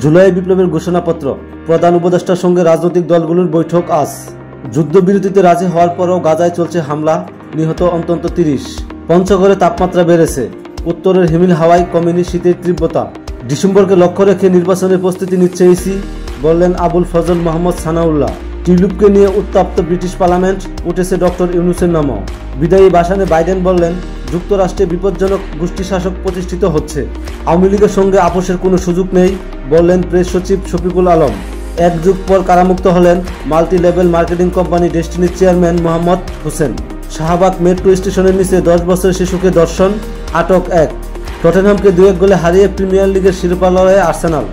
জুলাই বিপ্লবের ঘোষণাপত্র, প্রধান উপদেষ্টার সঙ্গে রাজনৈতিক দলগুলোর বৈঠক আজ। যুদ্ধবিরতিতে রাজি হওয়ার পরও গাজায় চলছে হামলা, নিহত অন্তত ৩০। পঞ্চগড়ে তাপমাত্রা বেড়েছে, উত্তরের হিমেল হাওয়ায় কমেনি শীতের তীব্রতা। ডিসেম্বরকে লক্ষ্য রেখে নির্বাচনের প্রস্তুতি নিচ্ছে ইসি, বললেন আবুল ফজল মোহাম্মদ সানাউল্লাহ। টিউলিপকে নিয়ে উত্তপ্ত ব্রিটিশ পার্লামেন্ট, উঠেছে ডক্টর ইউনূসের নামও। বিদায়ী ভাষণে বাইডেন বললেন, যুক্তরাষ্ট্রে বিপজ্জনক গোষ্ঠী শাসক প্রতিষ্ঠিত হচ্ছে, আওয়ামী লীগের সঙ্গে আপোষের কোনো সুযোগ নেই, বললেন প্রেস সচিব শফিকুল আলম। এক যুগ পর কারামুক্ত হলেন মাল্টি লেভেল মার্কেটিং কোম্পানি ডেস্টিনির চেয়ারম্যান মোহাম্মদ হোসেন। শাহবাগ মেট্রো স্টেশনের নিচে 10 বছরের শিশুকে ধর্ষণ, আটক এক। টটেনহামকে 2-1 গোলে হারিয়ে প্রিমিয়ার লিগের শিরোপা লড়াইয়ে আর্সেনাল।